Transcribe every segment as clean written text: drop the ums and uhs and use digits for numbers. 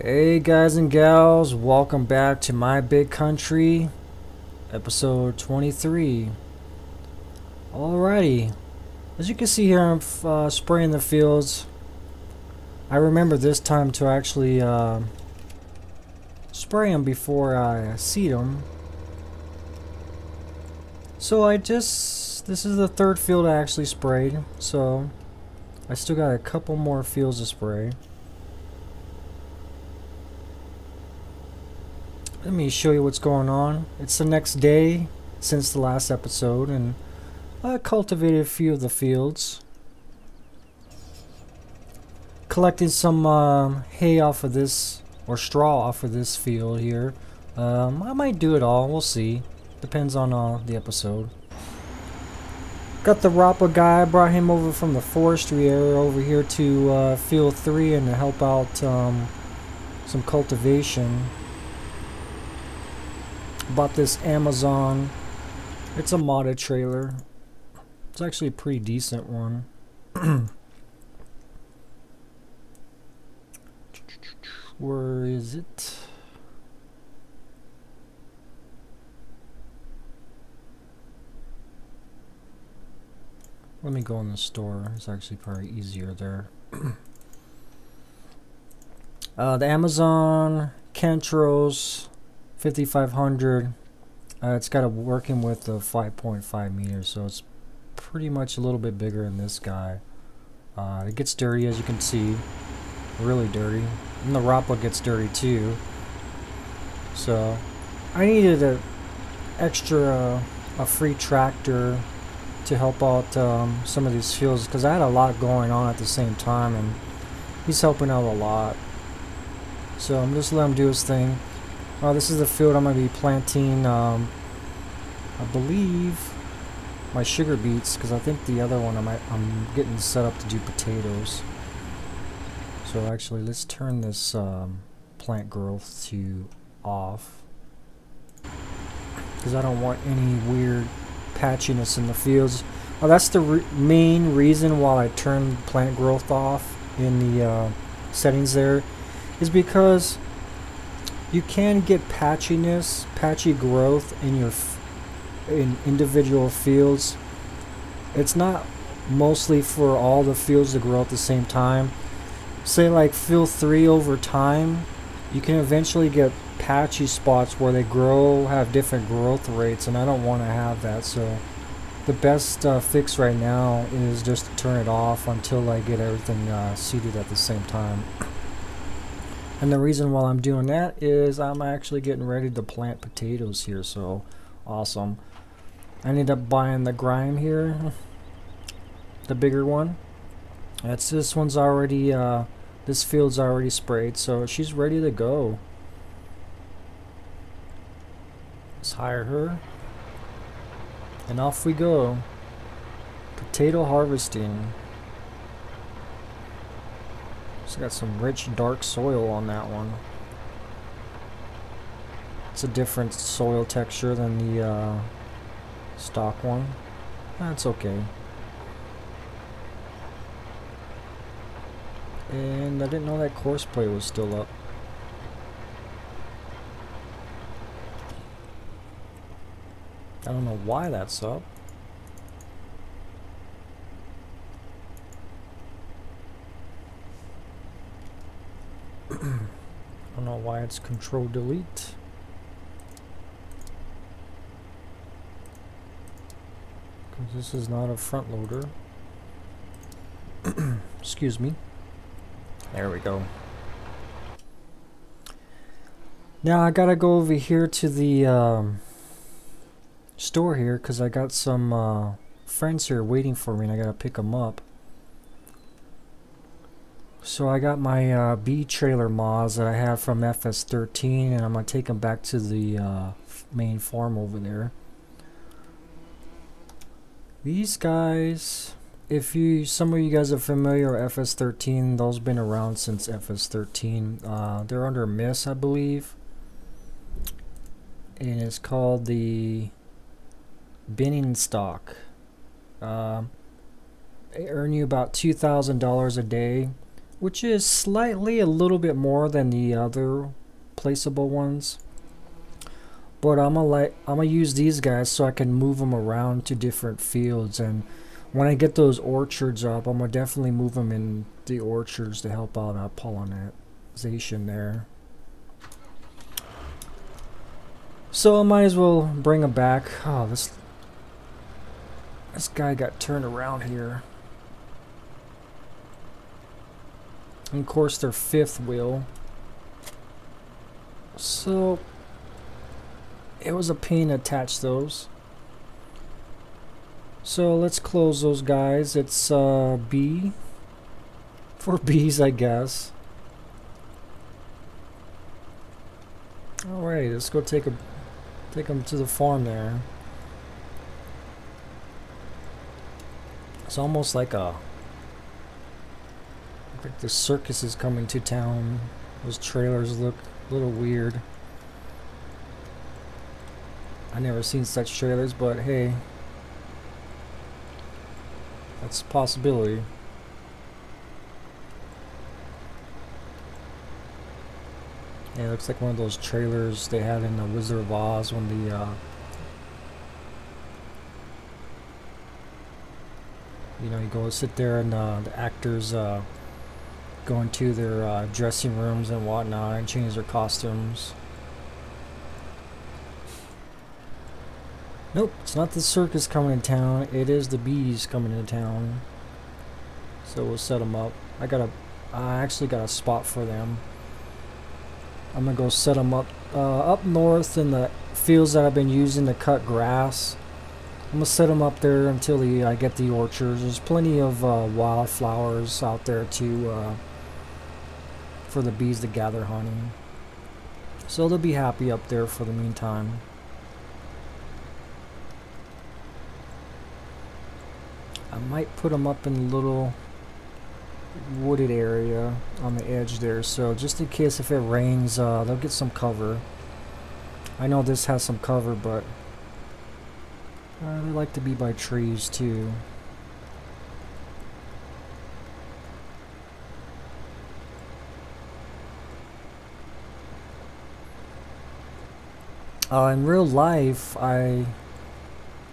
Hey guys and gals, welcome back to my big country, episode 23. Alrighty, as you can see here, I'm spraying the fields. I remember this time to actually spray them before I seed them. So this is the third field I actually sprayed, so I still got a couple more fields to spray. Let me show you what's going on. It's the next day since the last episode, and I cultivated a few of the fields. Collecting some hay off of this, or straw off of this field here. I might do it all, we'll see. Depends on the episode. Got the Rappa guy, brought him over from the forestry area over here to field 3 and to help out some cultivation. Bought this Amazon. It's a modded trailer. It's actually a pretty decent one. Where is it? Let me go in the store. It's actually probably easier there. The Amazon Kentros 5500. It's got a working width of 5.5 meters, so it's pretty much a little bit bigger than this guy. It gets dirty, as you can see, really dirty, and the Rappa gets dirty too. So I needed a free tractor to help out some of these fields, because I had a lot going on at the same time, and he's helping out a lot. So I'm just letting him do his thing. This is the field I'm going to be planting, I believe, my sugar beets, because I think the other one I'm getting set up to do potatoes. So actually, let's turn this plant growth to off, because I don't want any weird patchiness in the fields. That's the main reason why I turned plant growth off in the settings there, is because you can get patchy growth in in individual fields. It's not mostly for all the fields to grow at the same time. Say like field 3, over time, you can eventually get patchy spots where they have different growth rates, and I don't want to have that. So the best fix right now is just to turn it off until I get everything seeded at the same time. And the reason why I'm doing that is I'm actually getting ready to plant potatoes here, so awesome. I ended up buying the grime here, the bigger one. This one's already, this field's already sprayed, so she's ready to go. Let's hire her, and off we go. Potato harvesting. It's got some rich dark soil on that one. It's a different soil texture than the stock one. That's okay. And I didn't know that course play was still up. I don't know why that's up. I don't know why it's Control Delete. Because this is not a front loader. Excuse me. There we go. Now I gotta go over here to the store here, because I got some friends here waiting for me, and I gotta pick them up. So I got my bee trailer mods that I have from FS13, and I'm gonna take them back to the main farm over there. These guys, some of you guys are familiar with FS13, those been around since FS13. They're under MIS, I believe, and it's called the binning stock. They earn you about $2,000 a day. which is slightly a little bit more than the other placeable ones. But I'm gonna use these guys so I can move them around to different fields, and when I get those orchards up, I'm gonna definitely move them in the orchards to help out pollination there. So I might as well bring them back. Oh, this guy got turned around here. And of course, their fifth wheel. So it was a pain to attach those. So let's close those guys. It's B for bees, I guess. Alright, let's go take them to the farm there. It's almost like the circus is coming to town. Those trailers look a little weird. I never seen such trailers, but hey, that's a possibility. Yeah, it looks like one of those trailers they had in the Wizard of Oz when the you know, you go sit there and the actors go into their dressing rooms and whatnot and change their costumes. Nope, it's not the circus coming to town. It is the bees coming to town. So we'll set them up. I actually got a spot for them. I'm gonna go set them up up north in the fields that I've been using to cut grass. I'm gonna set them up there until I get the orchards. There's plenty of wildflowers out there to for the bees to gather honey. So they'll be happy up there for the meantime. I might put them up in a little wooded area on the edge there, so just in case if it rains, they'll get some cover. I know this has some cover, but they like to be by trees too. In real life, I've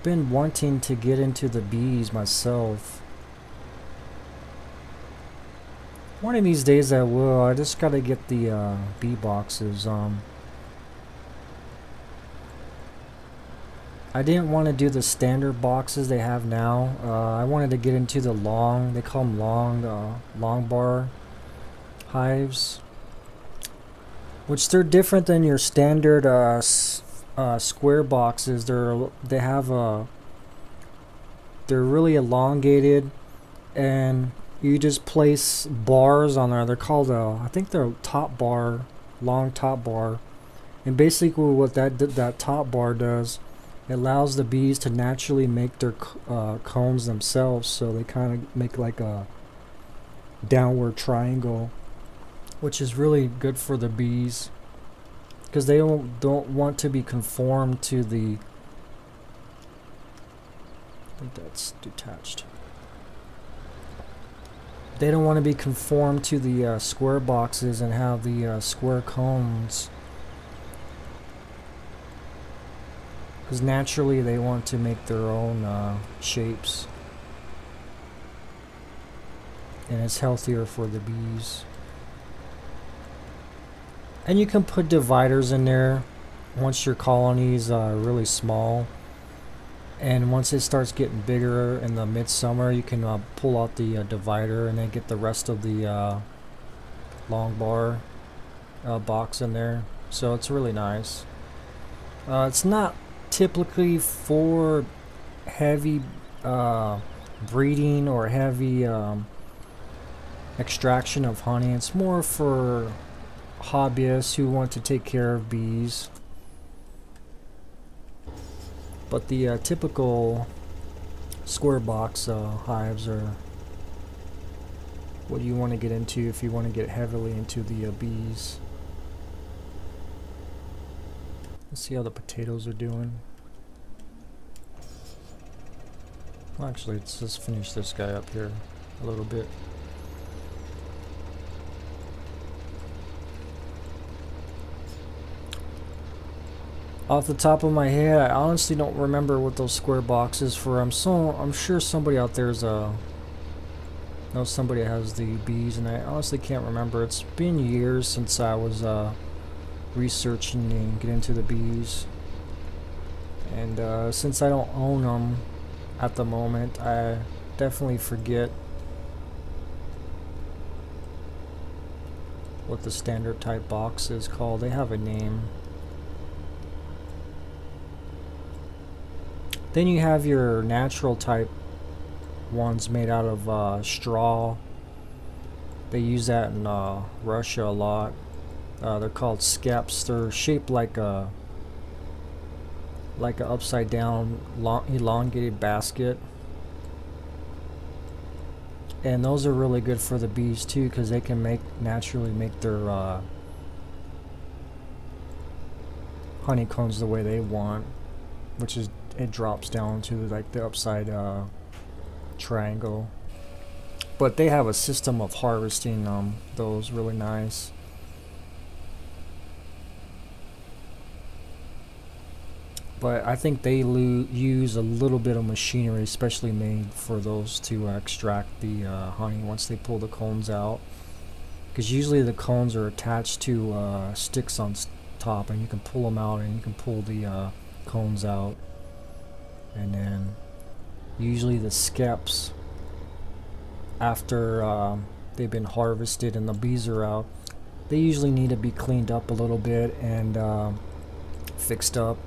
been wanting to get into the bees myself. One of these days I will. I just gotta get the bee boxes. I didn't want to do the standard boxes they have now. I wanted to get into the long, they call them long bar hives, which they're different than your standard square boxes. They're really elongated, and you just place bars on there. They're called I think they're top bar, long top bar, and basically what that top bar does, it allows the bees to naturally make their combs themselves, so they kind of make like a downward triangle, which is really good for the bees because they don't want to be conformed to the. I think that's detached. They don't want to be conformed to the square boxes and have the square combs, because naturally they want to make their own shapes, and it's healthier for the bees. And you can put dividers in there once your colonies are really small, and once it starts getting bigger in the midsummer, you can pull out the divider and then get the rest of the long bar box in there. So it's really nice. It's not typically for heavy breeding or heavy extraction of honey. It's more for hobbyists who want to take care of bees. But the typical square box hives are what you want to get into if you want to get heavily into the bees. Let's see how the potatoes are doing. Well, actually, let's just finish this guy up here a little bit. Off the top of my head, I honestly don't remember what those square boxes for. I'm sure somebody out there's knows somebody has the bees, and I honestly can't remember. It's been years since I was researching and get into the bees, and since I don't own them at the moment, I definitely forget what the standard type box is called. They have a name. Then you have your natural type ones made out of straw. They use that in Russia a lot. They're called skeps. They're shaped like a upside down elongated basket, and those are really good for the bees too, because they can naturally make their honeycombs the way they want, which is it drops down to like the upside triangle. But they have a system of harvesting those really nice. But I think they use a little bit of machinery, especially made for those to extract the honey once they pull the cones out. Because usually the cones are attached to sticks on top, and you can pull them out and you can pull the cones out. And then usually the skeps, after they've been harvested and the bees are out, they usually need to be cleaned up a little bit and fixed up.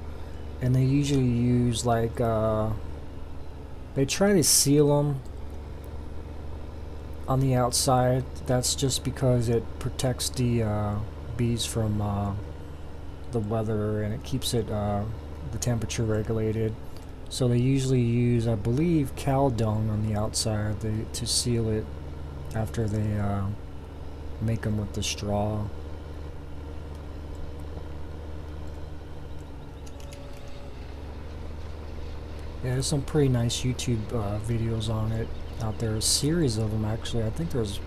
And they usually use like they try to seal them on the outside. That's just because it protects the bees from the weather, and it keeps it the temperature regulated. So they usually use, I believe, cow dung on the outside to seal it after they make them with the straw. Yeah, there's some pretty nice YouTube videos on it out there. A series of them, actually. I think there's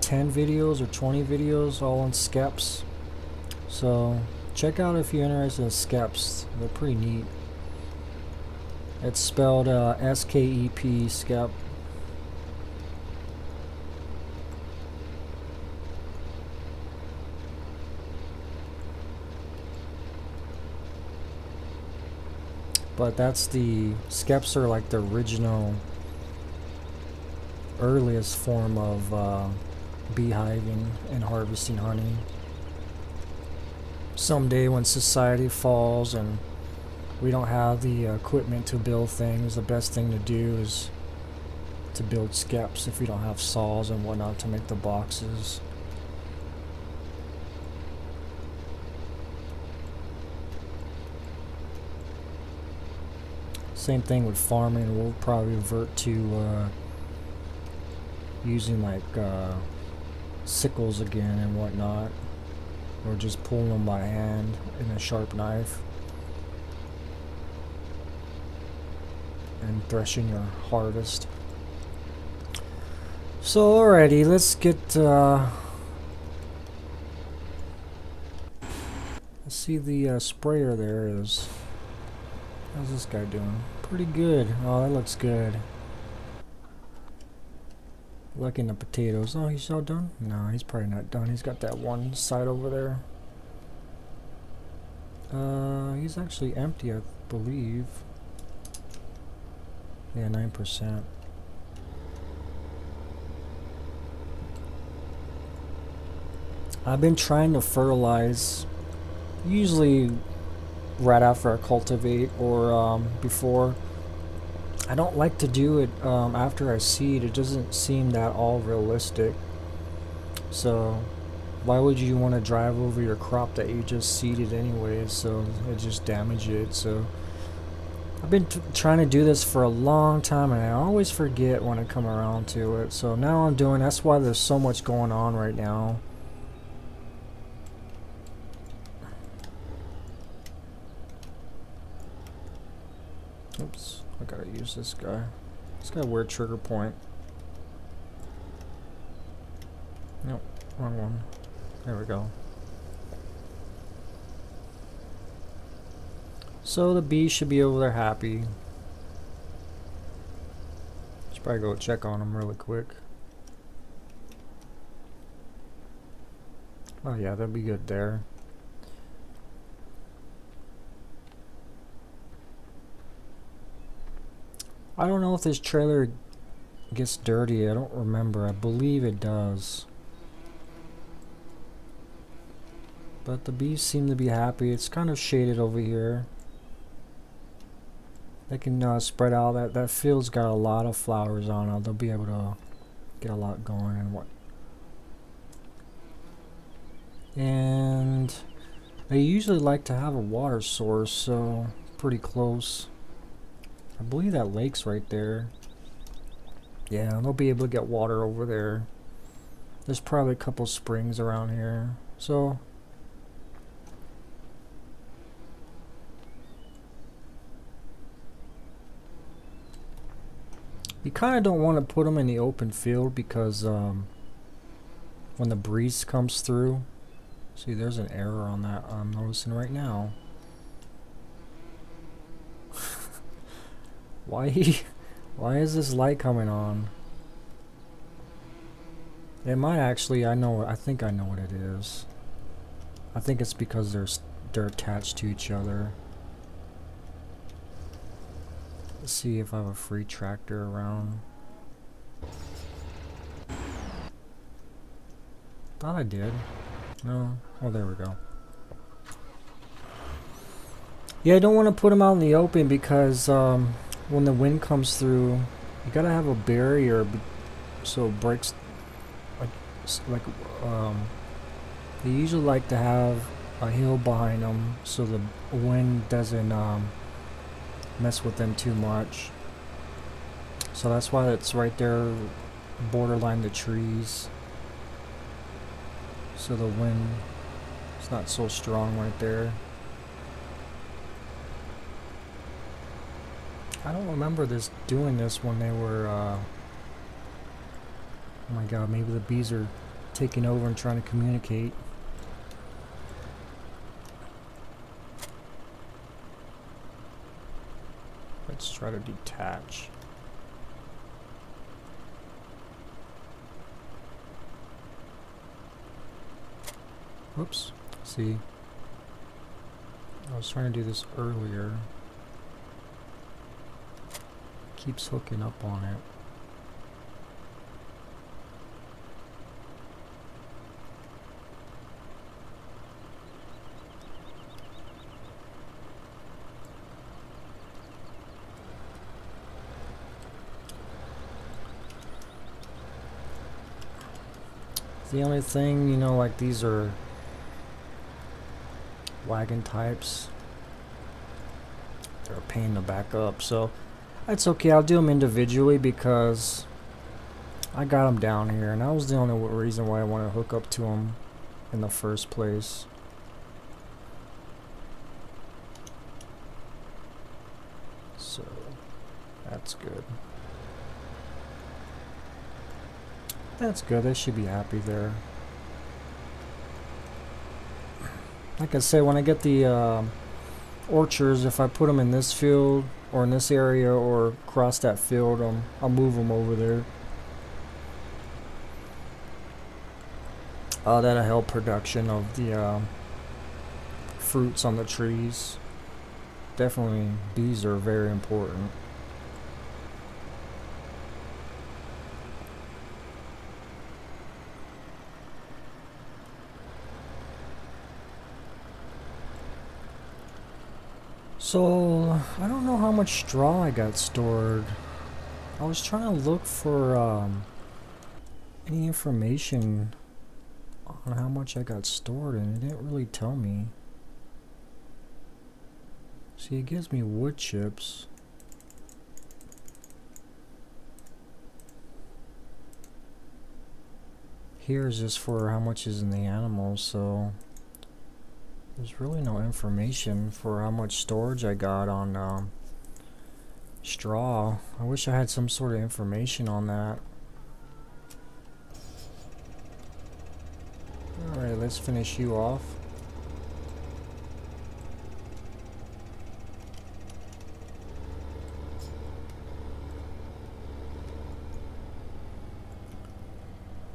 10 videos or 20 videos all on skeps. So check out if you're interested in skeps. They're pretty neat. It's spelled S-K-E-P, skep. But that's the skeps are like the original, earliest form of beehiving and harvesting honey. Someday when society falls and we don't have the equipment to build things, the best thing to do is to build skeps if you don't have saws and whatnot to make the boxes. Same thing with farming. We'll probably revert to using like sickles again and whatnot, or just pulling them by hand in a sharp knife and threshing your harvest. So alrighty, let's get let's see the sprayer there is. How's this guy doing? Pretty good. Oh, that looks good. Looking the potatoes. Oh, he's all done? No, he's probably not done. He's got that one side over there. He's actually empty, I believe. Yeah, 9%. I've been trying to fertilize, usually right after I cultivate or before. I don't like to do it after I seed. It doesn't seem that all realistic. So why would you want to drive over your crop that you just seeded anyway? So it just damage it. So I've been trying to do this for a long time, and I always forget when I come around to it. So now I'm doing. That's why there's so much going on right now. Oops, I gotta use this guy. He's got a weird trigger point. Nope, wrong one. There we go. So the bees should be over there happy. Should probably go check on them really quick. Oh yeah, they'll be good there. I don't know if this trailer gets dirty. I don't remember. I believe it does. But the bees seem to be happy. It's kind of shaded over here. They can spread out. That field's got a lot of flowers on it. They'll be able to get a lot going and what. And they usually like to have a water source, so pretty close. I believe that lake's right there. Yeah, they'll be able to get water over there. There's probably a couple springs around here. So you kind of don't want to put them in the open field because when the breeze comes through, see there's an error on that I'm noticing right now. Why is this light coming on? It might actually, I think I know what it is. I think it's because they're attached to each other. Let's see if I have a free tractor around. Thought I did. No. Oh, there we go. Yeah, I don't want to put them out in the open because when the wind comes through, you gotta have a barrier so it breaks. Like they usually like to have a hill behind them so the wind doesn't mess with them too much. So that's why it's right there, borderline the trees. So the wind is not so strong right there. I don't remember doing this when they were, oh my god, maybe the bees are taking over and trying to communicate. Let's try to detach. Whoops. See, I was trying to do this earlier. Keeps hooking up on it. The only thing, you know, like these are wagon types. They're a pain to back up, so that's okay. I'll do them individually because I got them down here, and that was the only reason why I want to hook up to them in the first place. So that's good. That's good. They should be happy there. Like I said, when I get the orchards, if I put them in this field or in this area or across that field, I'll move them over there. That'll help production of the fruits on the trees. Definitely, bees are very important. So, I don't know how much straw I got stored. I was trying to look for any information on how much I got stored, and it didn't really tell me. See, it gives me wood chips. Here is just for how much is in the animals, so there's really no information for how much storage I got on straw. I wish I had some sort of information on that. Alright, let's finish you off.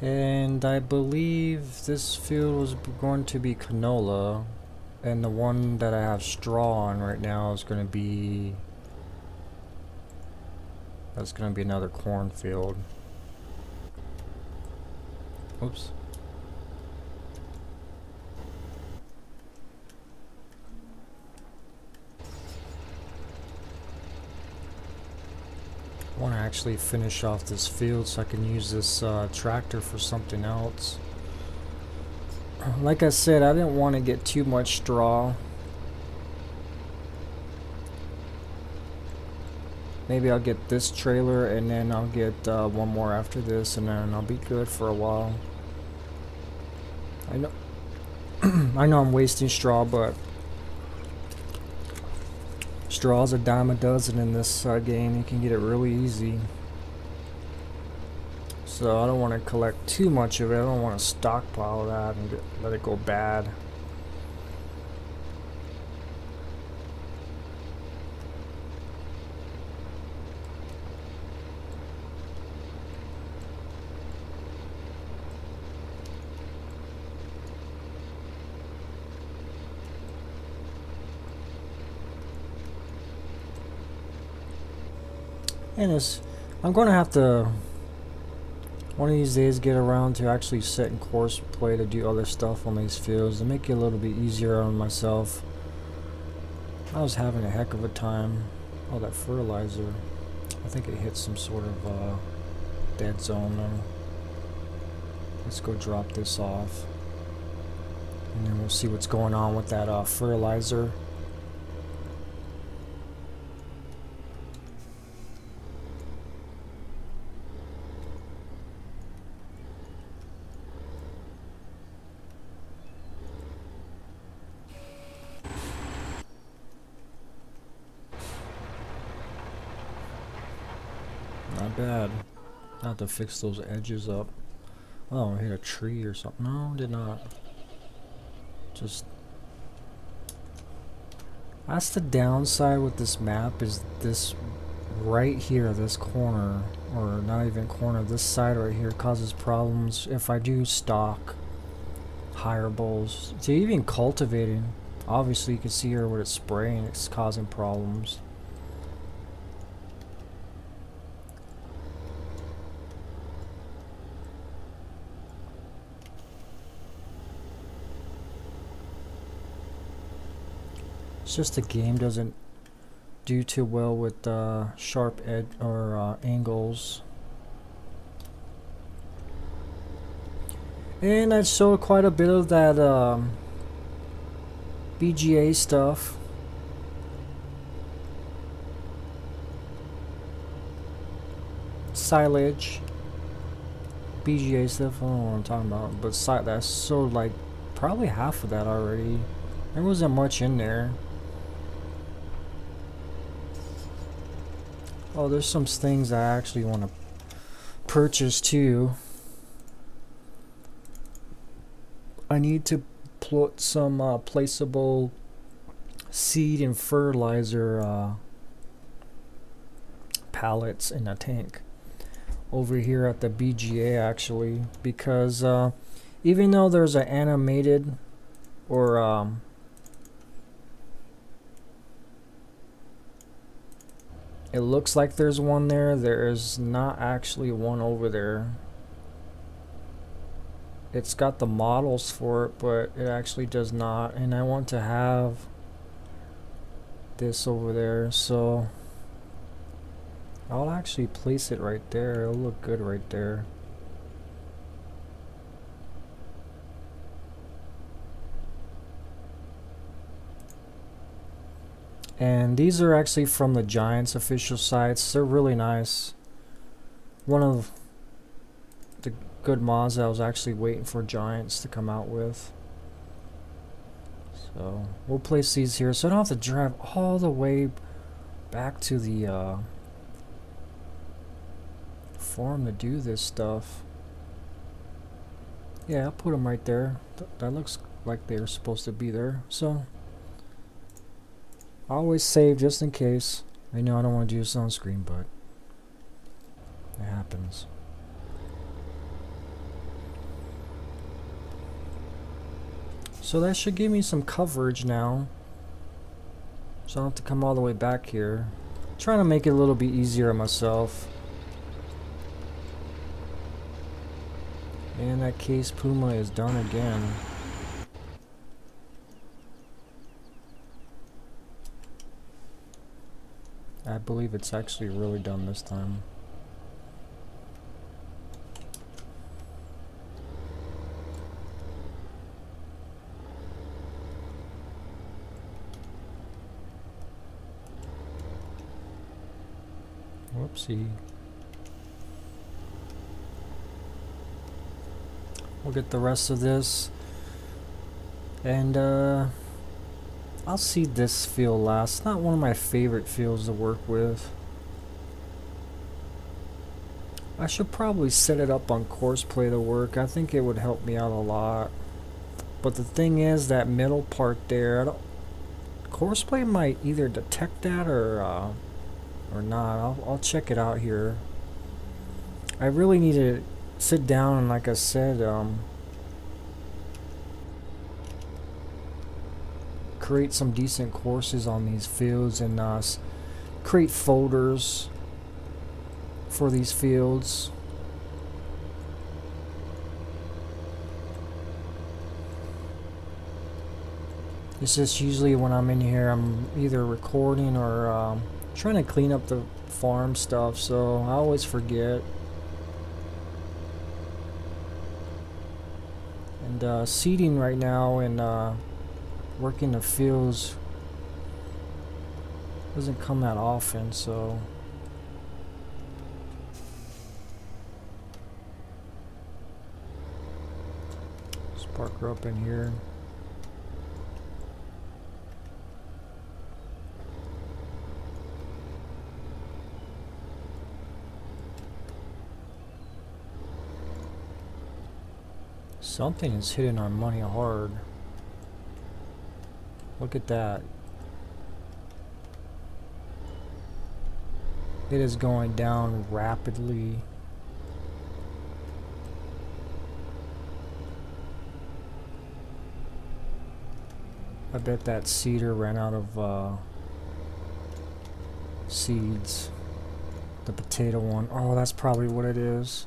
And I believe this field was going to be canola, and the one that I have straw on right now is going to be, that's going to be another cornfield. Oops. I want to actually finish off this field so I can use this tractor for something else. Like I said, I didn't want to get too much straw. Maybe I'll get this trailer and then I'll get one more after this, and then I'll be good for a while. I know I know I'm wasting straw, but straw's a dime a dozen in this game. You can get it really easy. So I don't want to collect too much of it. I don't want to stockpile that and let it go bad. And I'm going to have to, one of these days, get around to actually setting course play to do other stuff on these fields to make it a little bit easier on myself. I was having a heck of a time. Oh, that fertilizer. I think it hit some sort of dead zone there. Let's go drop this off. And then we'll see what's going on with that fertilizer. Not bad. I have to fix those edges up. Oh, I hit a tree or something. No, did not. Just... that's the downside with this map, is this right here, this corner, or not even corner, this side right here causes problems if I do stock higher bowls. To even cultivating, obviously you can see here where it's spraying, it's causing problems. It's just the game doesn't do too well with sharp edge or angles. And I showed quite a bit of that BGA stuff. Silage. BGA stuff, I don't know what I'm talking about, but that's so like probably half of that already. There wasn't much in there. Oh, there's some things I actually want to purchase too. I need to put some placeable seed and fertilizer pallets in a tank over here at the BGA actually, because even though there's an animated or it looks like there's one there, there is not actually one over there. It's got the models for it, but it actually does not, and I want to have this over there, so I'll actually place it right there. It'll look good right there. And these are actually from the Giants official sites. They're really nice. One of the good mods I was actually waiting for Giants to come out with. So we'll place these here so I don't have to drive all the way back to the farm to do this stuff. Yeah, I'll put them right there. That looks like they're supposed to be there. So always save just in case. I know I don't want to do this on screen, but it happens. So that should give me some coverage now. So I don't have to come all the way back here. Trying to make it a little bit easier on myself. And that case Puma is done again. I believe it's actually really done this time. Whoopsie. We'll get the rest of this. And I'll see this field last. It's not one of my favorite fields to work with. I should probably set it up on courseplay to work. I think it would help me out a lot. But the thing is, that middle part there, courseplay might either detect that or not. I'll check it out here. I really need to sit down and, like I said, create some decent courses on these fields and create folders for these fields. It's just usually when I'm in here, I'm either recording or trying to clean up the farm stuff, so I always forget. And seeding right now and working the fields doesn't come that often, so let's park her up in here. Something is hitting our money hard. Look at that. It is going down rapidly. I bet that seeder ran out of seeds. The potato one. Oh, that's probably what it is.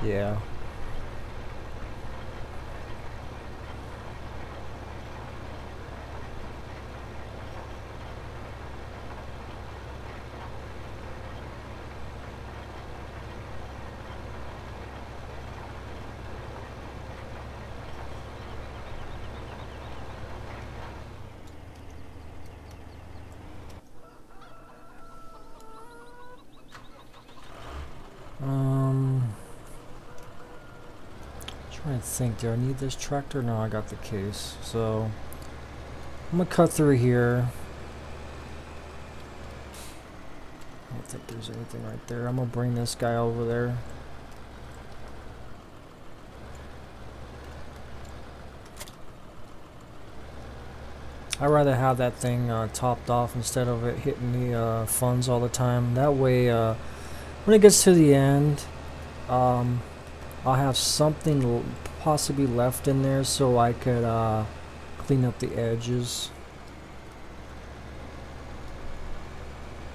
Yeah. Trying to think, do I need this tractor? No, I got the case. So I'm gonna cut through here. I don't think there's anything right there. I'm gonna bring this guy over there. I'd rather have that thing topped off instead of it hitting the funds all the time. That way, when it gets to the end, I'll have something possibly left in there so I could clean up the edges.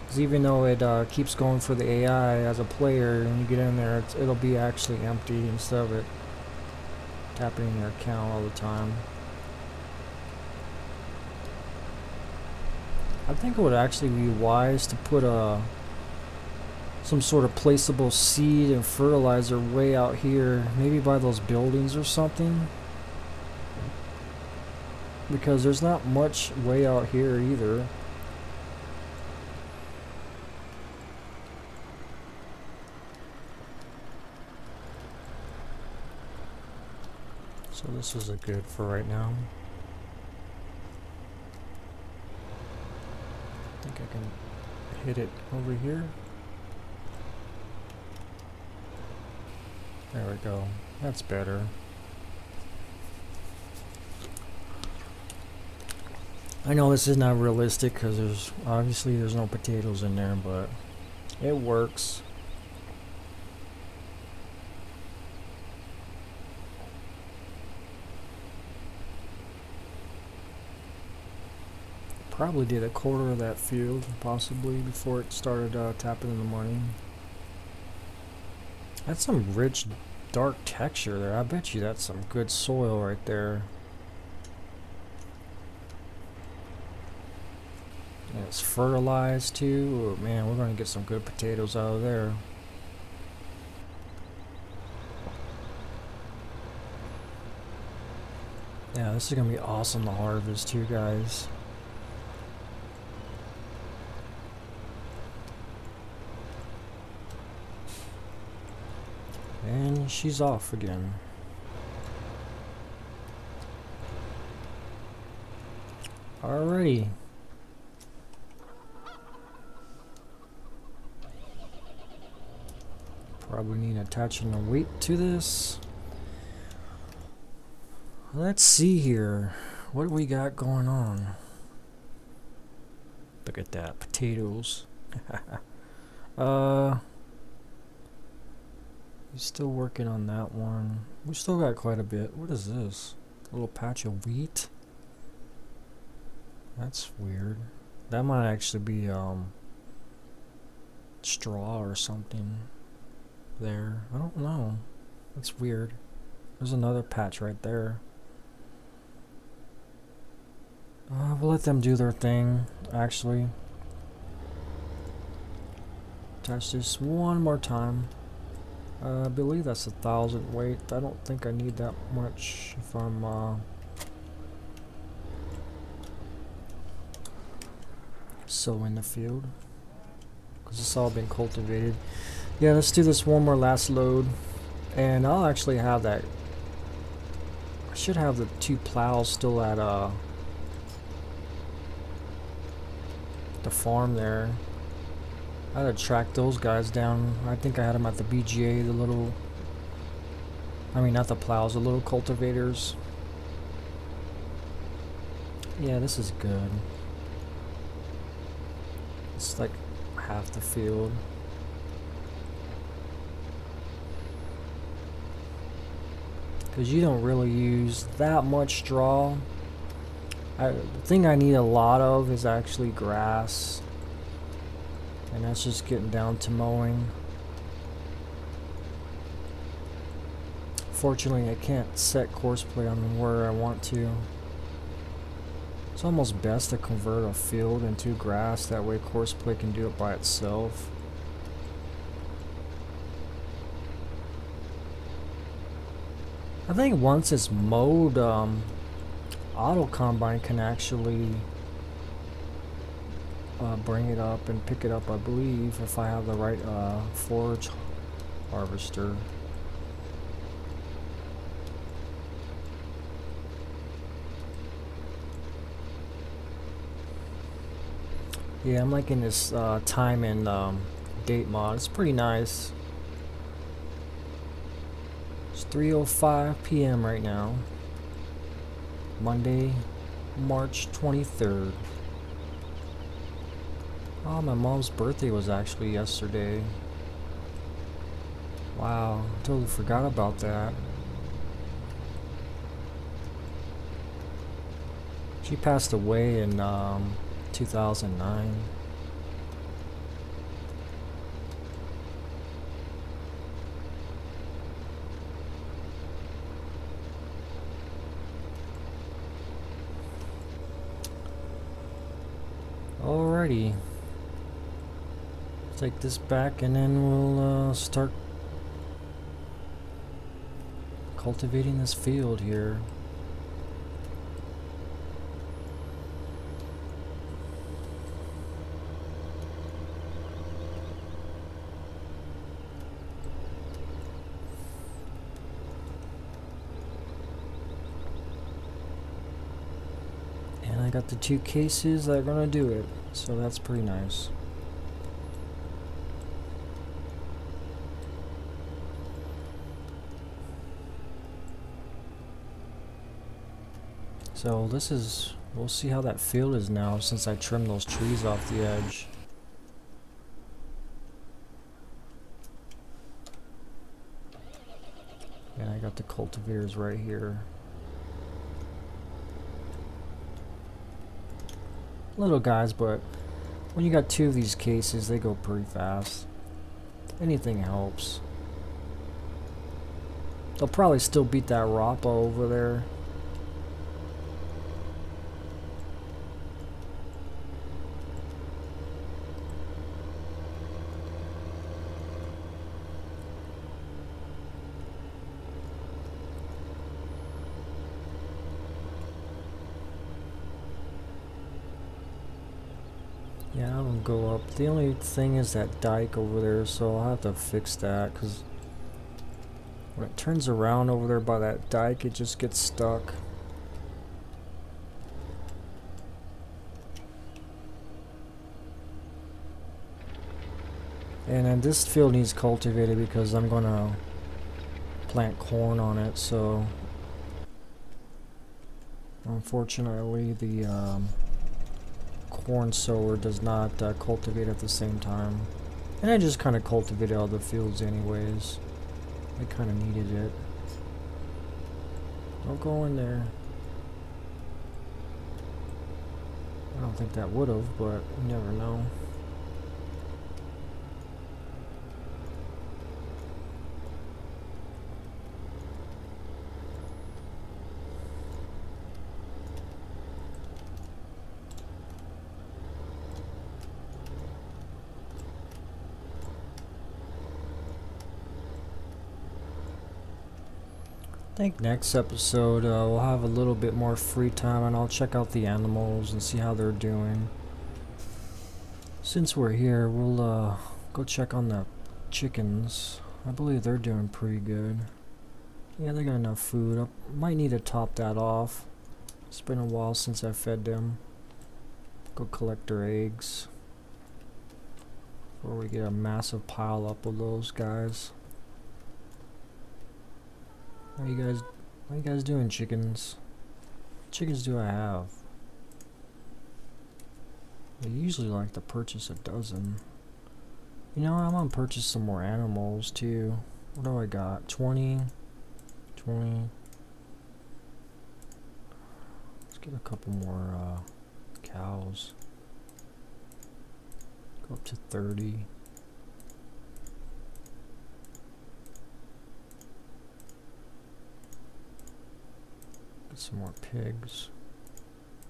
'Cause even though it keeps going for the AI as a player, when you get in there, it'll be actually empty instead of it tapping in your account all the time. I think it would actually be wise to put some sort of placeable seed and fertilizer way out here, maybe by those buildings or something, because there's not much way out here either. So this is a good for right now. I think I can hit it over here. There we go. That's better. I know this is not realistic because there's no potatoes in there, but it works. Probably did a quarter of that field, possibly, before it started tapping in the morning. That's some rich, dark texture there. I bet you that's some good soil right there. And it's fertilized too. Oh, man, we're going to get some good potatoes out of there. Yeah, this is going to be awesome to harvest too, guys. And she's off again. Alrighty. Probably need attaching a weight to this. Let's see here. What do we got going on? Look at that. Potatoes. He's still working on that one. We still got quite a bit. What is this? A little patch of wheat? That's weird. That might actually be straw or something there. I don't know. That's weird. There's another patch right there. We'll let them do their thing, actually. Attach this one more time. I believe that's 1,000 weight. I don't think I need that much if I'm sowing the field, because it's all been cultivated. Yeah, let's do this one more last load, and I'll actually have that. I should have the 2 plows still at the farm there. I had to track those guys down. I think I had them at the BGA, the little, I mean not the plows, the little cultivators. Yeah, this is good. It's like half the field. Because you don't really use that much straw. The thing I need a lot of is actually grass. And that's just getting down to mowing. Fortunately, I can't set courseplay on where I want to. It's almost best to convert a field into grass. That way courseplay can do it by itself. I think once it's mowed, auto combine can actually bring it up and pick it up, I believe, if I have the right forage harvester. Yeah, I'm liking this time and date mod. It's pretty nice. It's 3:05 p.m. right now. Monday, March 23rd. Oh, my mom's birthday was actually yesterday. Wow, totally forgot about that. She passed away in 2009. Alrighty. Take this back and then we'll start cultivating this field here. And I got the 2 cases that are gonna do it, so that's pretty nice. So this is, we'll see how that field is now since I trimmed those trees off the edge. And I got the cultivators right here. little guys, but when you got 2 of these cases, they go pretty fast. Anything helps. They'll probably still beat that Rappa over there. Yeah, I don't go up. The only thing is that dike over there, so I'll have to fix that, because when it turns around over there by that dike, it just gets stuck. And then this field needs cultivated because I'm gonna plant corn on it, so unfortunately the corn sower does not cultivate at the same time. And I just kind of cultivated all the fields anyways. I kind of needed it. Don't go in there. I don't think that would have, but you never know. I think next episode we'll have a little bit more free time and I'll check out the animals and see how they're doing. Since we're here, we'll go check on the chickens. I believe they're doing pretty good. Yeah, they got enough food. I might need to top that off. It's been a while since I fed them. Go collect their eggs before we get a massive pile up of those guys. How you guys doing, chickens? What chickens do I have? I usually like to purchase a dozen. You know, I'm gonna purchase some more animals too. What do I got? 20. Let's get a couple more cows. Go up to 30. Some more pigs.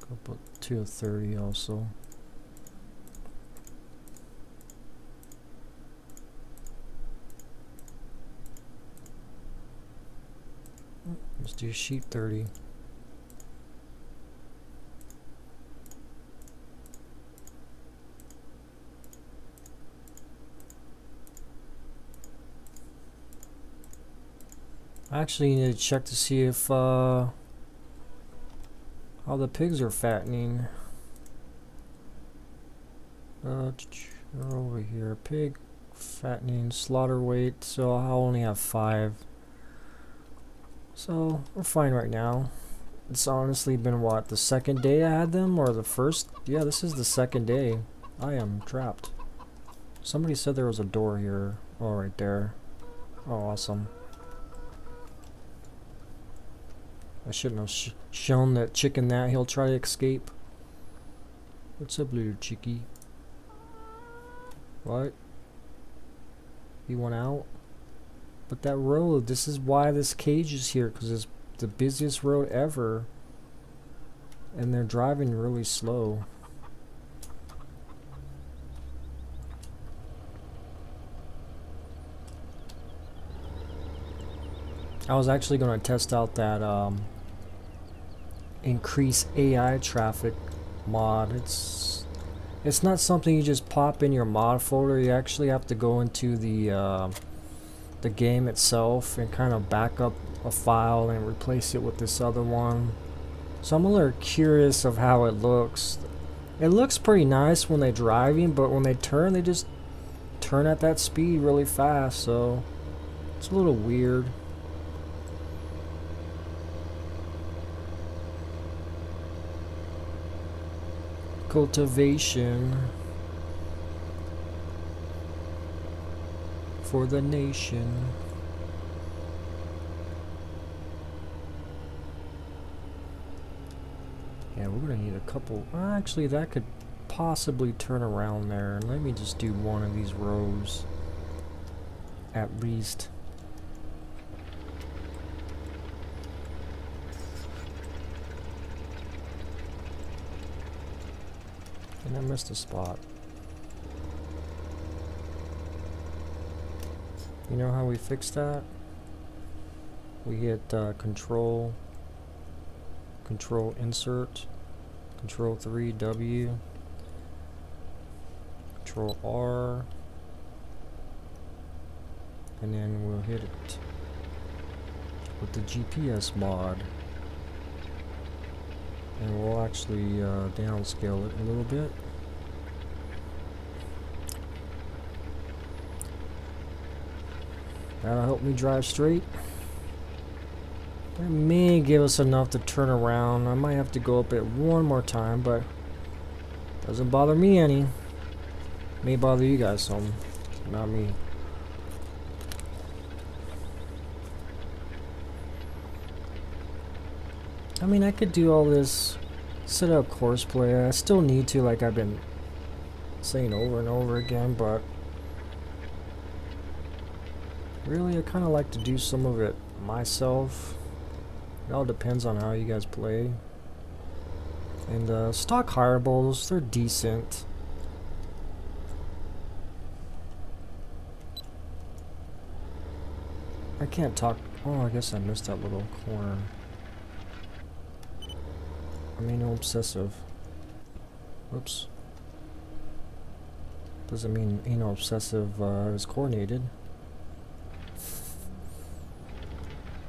Go up to 30 also. Let's do sheep 30. I actually need to check to see if how the pigs are fattening. They're over here. Pig fattening, slaughter weight. So I'll only have 5. So we're fine right now. It's honestly been what, the second day I had them, or the first? Yeah, this is the second day. I am trapped. Somebody said there was a door here. Oh, right there. Oh, awesome. I shouldn't have shown that chicken that. He'll try to escape. What's up, little chickie? What? He went out? But that road, this is why this cage is here, because it's the busiest road ever. And they're driving really slow. I was actually going to test out that increase AI traffic mod. It's not something you just pop in your mod folder. You actually have to go into the game itself and kind of back up a file and replace it with this other one. So I'm a little curious of how it looks. It looks pretty nice when they're driving, but when they turn, they just turn at that speed really fast, so it's a little weird. Cultivation for the nation. Yeah, we're gonna need a couple. Actually, that could possibly turn around there. Let me just do one of these rows at least. And I missed a spot. You know how we fix that? We hit control insert, control 3 W, control R, and then we'll hit it with the GPS mod. And we'll actually downscale it a little bit. That'll help me drive straight. That may give us enough to turn around. I might have to go up it one more time, but doesn't bother me any. May bother you guys some, not me. I mean, I could do all this, set up course play. I still need to, like I've been saying over and over again, but really I kind of like to do some of it myself. It all depends on how you guys play. And stock hireables, they're decent. I can't talk. Oh, I guess I missed that little corner. I mean, no obsessive. Whoops. Doesn't mean anal obsessive is coordinated.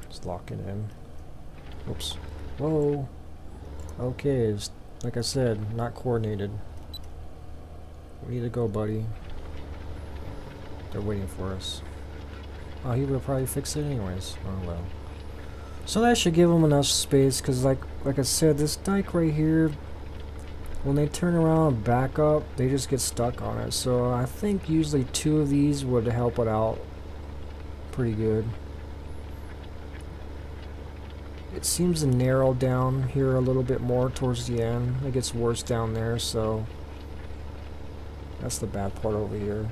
Just lock it in. Whoops. Whoa. Okay, it's, like I said, not coordinated. We need to go, buddy. They're waiting for us. Oh, he would probably fix it anyways. Oh well. So that should give them enough space, because like I said, this dike right here, when they turn around and back up, they just get stuck on it. So I think usually 2 of these would help it out pretty good. It seems to narrow down here a little bit more towards the end. It gets worse down there, so that's the bad part over here.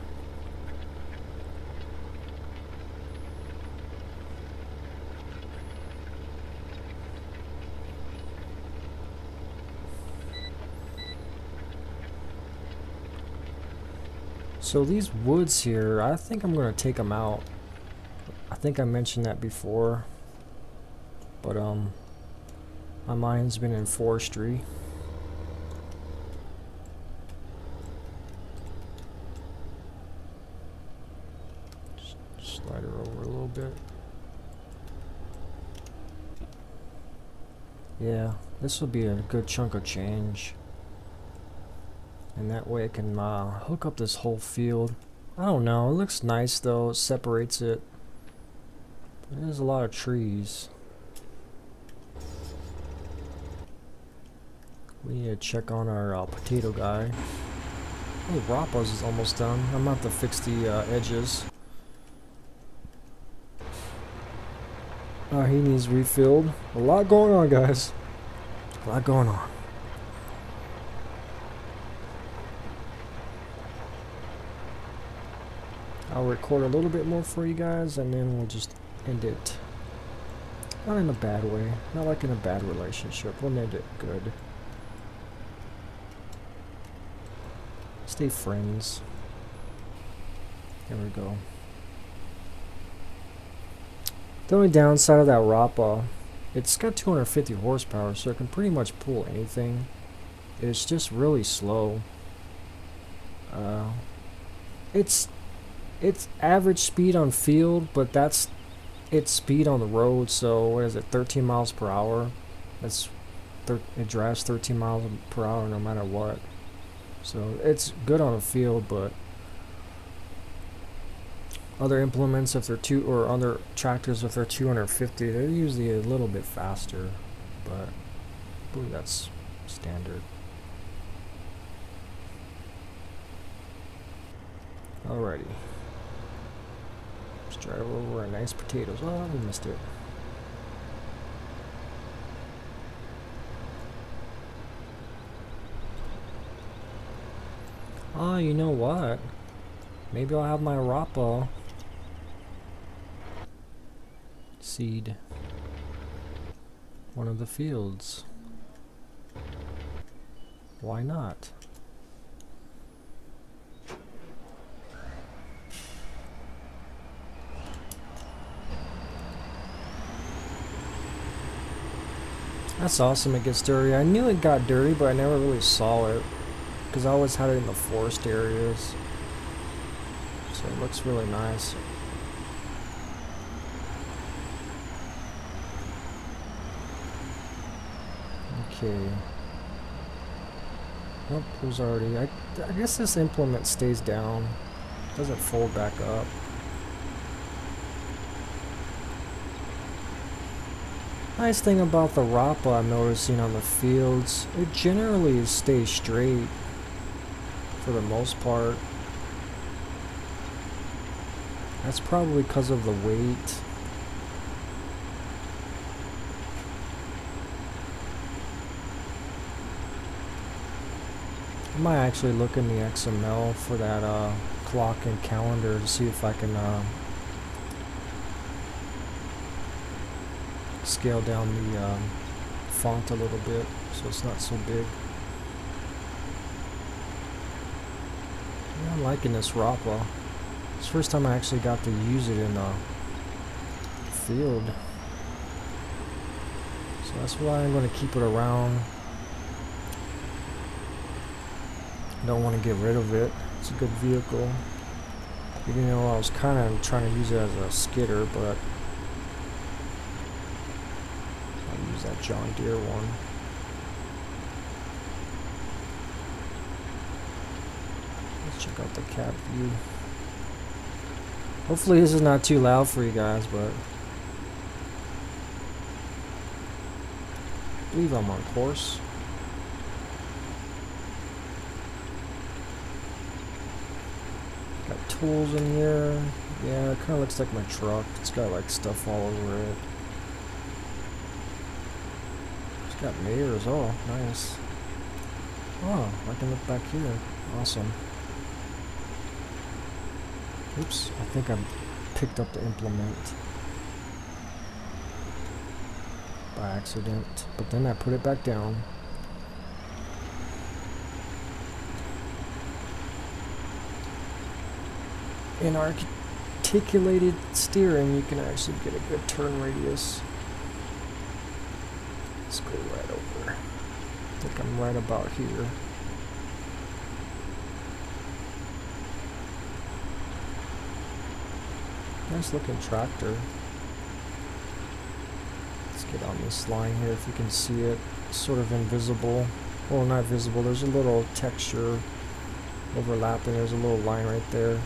So these woods here, I think I'm going to take them out. I think I mentioned that before. But my mind's been in forestry. Just slide her over a little bit. Yeah, this will be a good chunk of change. And that way I can hook up this whole field. I don't know, it looks nice though, it separates it. There's a lot of trees. We need to check on our potato guy. Oh, Rappa's is almost done. I'm gonna have to fix the edges. He needs refilled. A lot going on, guys. A lot going on. I'll record a little bit more for you guys, and then we'll just end it. Not in a bad way. Not like in a bad relationship. We'll end it good. Stay friends. There we go. The only downside of that Rappa, it's got 250 horsepower, so it can pretty much pull anything. It's just really slow. It's average speed on field, but that's its speed on the road. So what is it, 13 miles per hour? It drives 13 miles per hour no matter what. So it's good on the field, but other implements, if they're or other tractors, if they're 250, they're usually a little bit faster, but I believe that's standard. Alrighty. Let's drive over our nice potatoes. Oh, we missed it. Oh, you know what? Maybe I'll have my Rapa seed one of the fields. Why not? That's awesome, it gets dirty. I knew it got dirty, but I never really saw it. Because I always had it in the forest areas. So it looks really nice. Okay. Nope, it was already... I guess this implement stays down. Doesn't fold back up. Nice thing about the Rapa I'm noticing on the fields, it generally stays straight for the most part. That's probably because of the weight. I might actually look in the XML for that clock and calendar to see if I can scale down the font a little bit so it's not so big. Yeah, I'm liking this Rapa. It's the first time I actually got to use it in the field. So that's why I'm going to keep it around. Don't want to get rid of it. It's a good vehicle. Even though I was kind of trying to use it as a skidder, but I'll use that John Deere one. Let's check out the cab view. Hopefully this is not too loud for you guys, but I believe I'm on course. Got tools in here. Yeah, it kind of looks like my truck. It's got like stuff all over it. It's got mirrors. Oh, nice. Oh, I can look back here. Awesome. Oops, I think I picked up the implement by accident, but then I put it back down. In articulated steering, you can actually get a good turn radius. Let's go right over. I think I'm right about here. Nice looking tractor. Let's get on this line here if you can see it. It's sort of invisible. Well, not visible. There's a little texture overlapping. There's a little line right there.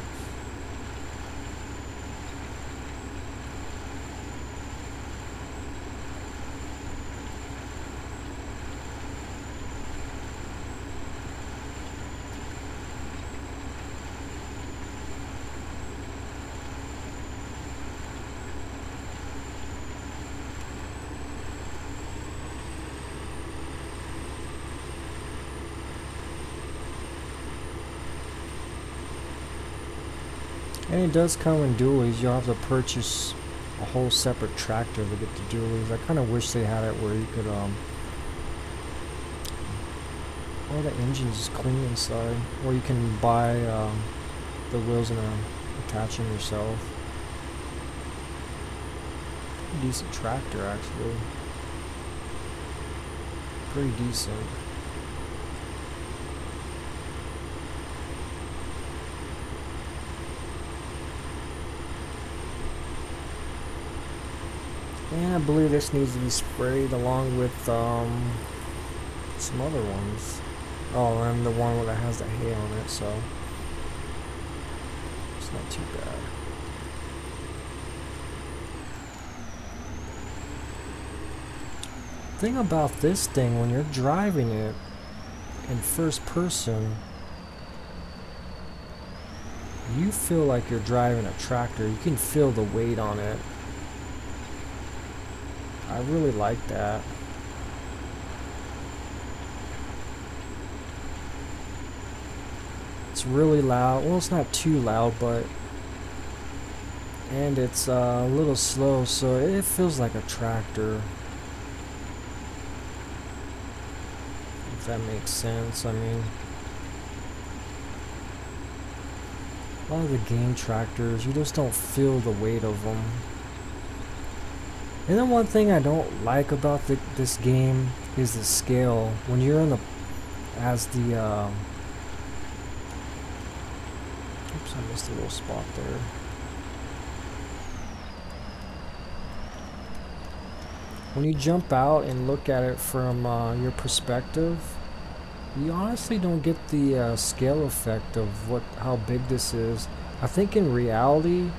And it does come in dualies. You'll have to purchase a whole separate tractor to get the dualies. I kind of wish they had it where you could, all the engine's clean inside. Or you can buy the wheels and attach them yourself. Pretty decent tractor, actually. Pretty decent. And I believe this needs to be sprayed along with some other ones. Oh, and the one that has the hay on it, so it's not too bad. Thing about this thing, when you're driving it in first person, you feel like you're driving a tractor. You can feel the weight on it. I really like that. It's It's really loud. Well, it's not too loud, but and it's a little slow, so it feels like a tractor. If that makes sense. I mean, a lot of the game tractors, you just don't feel the weight of them. And then one thing I don't like about this game is the scale. When you're in the, as the, oops, I missed a little spot there. When you jump out and look at it from your perspective, you honestly don't get the scale effect of how big this is. I think in reality,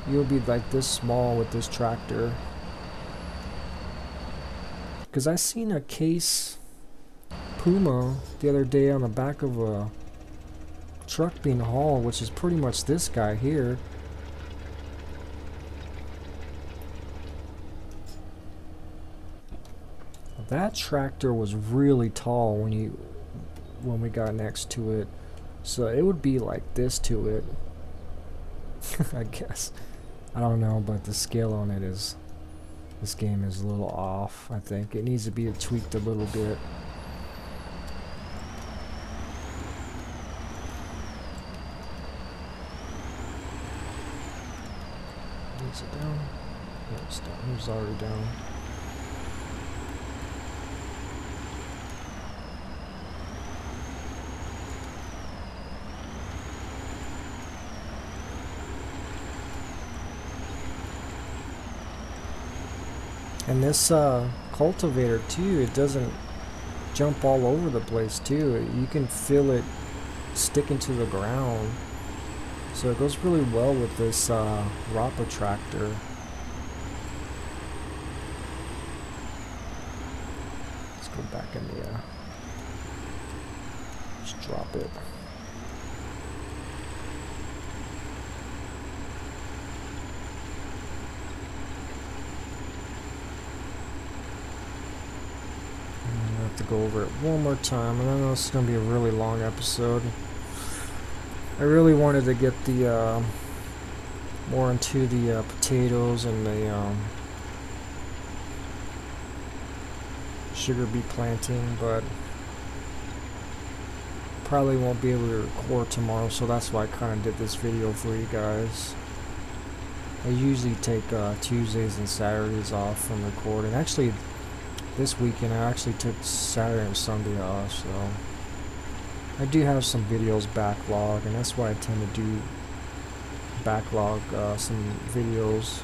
you'll be like this small with this tractor. Because I seen a Case Puma the other day on the back of a truck being hauled, which is pretty much this guy here. That tractor was really tall when we got next to it, so it would be like this to it. I guess. I don't know, but the scale on it is, this game is a little off. I think it needs to be tweaked a little bit. Is it down? No, it's down. It was already down. And this cultivator too, it doesn't jump all over the place too. You can feel it sticking to the ground. So it goes really well with this Rappa tractor. Let's go back in the, just drop it. To go over it one more time, and I know it's going to be a really long episode. I really wanted to get the more into the potatoes and the sugar beet planting, but probably won't be able to record tomorrow, so that's why I kind of did this video for you guys. I usually take Tuesdays and Saturdays off from recording. Actually, this weekend I actually took Saturday and Sunday off, so I do have some videos backlog, and that's why I tend to do backlog some videos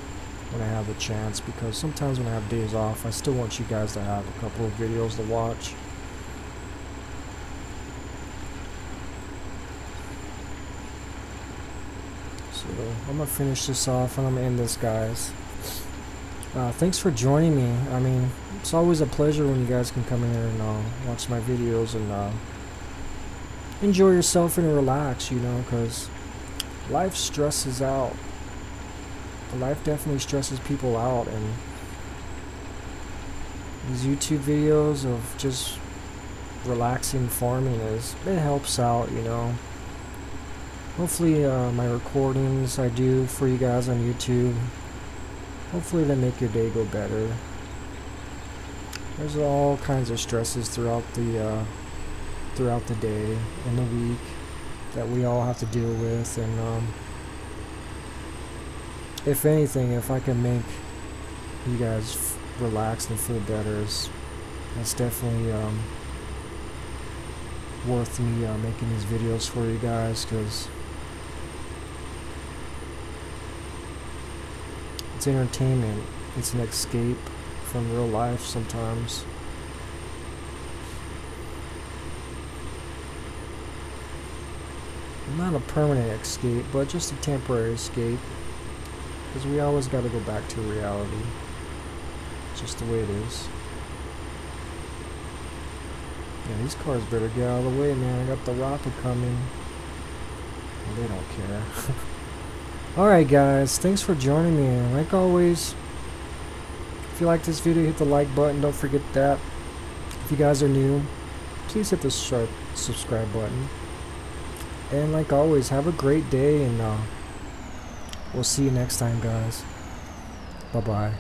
when I have a chance, because sometimes when I have days off I still want you guys to have a couple of videos to watch. So I'm gonna finish this off and I'm gonna end this, guys. Thanks for joining me. I mean, it's always a pleasure when you guys can come in here and watch my videos and enjoy yourself and relax, you know, because life stresses out. Life definitely stresses people out, and these YouTube videos of just relaxing farming it helps out, you know. Hopefully my recordings I do for you guys on YouTube, hopefully they make your day go better. There's all kinds of stresses throughout the day and the week that we all have to deal with, and if anything, if I can make you guys relax and feel better, that's definitely worth me making these videos for you guys, because it's entertainment. It's an escape from real life sometimes. Not a permanent escape, but just a temporary escape, because we always got to go back to reality. It's just the way it is. Yeah, these cars better get out of the way, man. I got the Rappa coming. Well, they don't care. Alright guys, thanks for joining me, and like always, if you like this video, hit the like button. Don't forget that. If you guys are new, please hit the subscribe button. And like always, have a great day, and we'll see you next time, guys. Bye bye.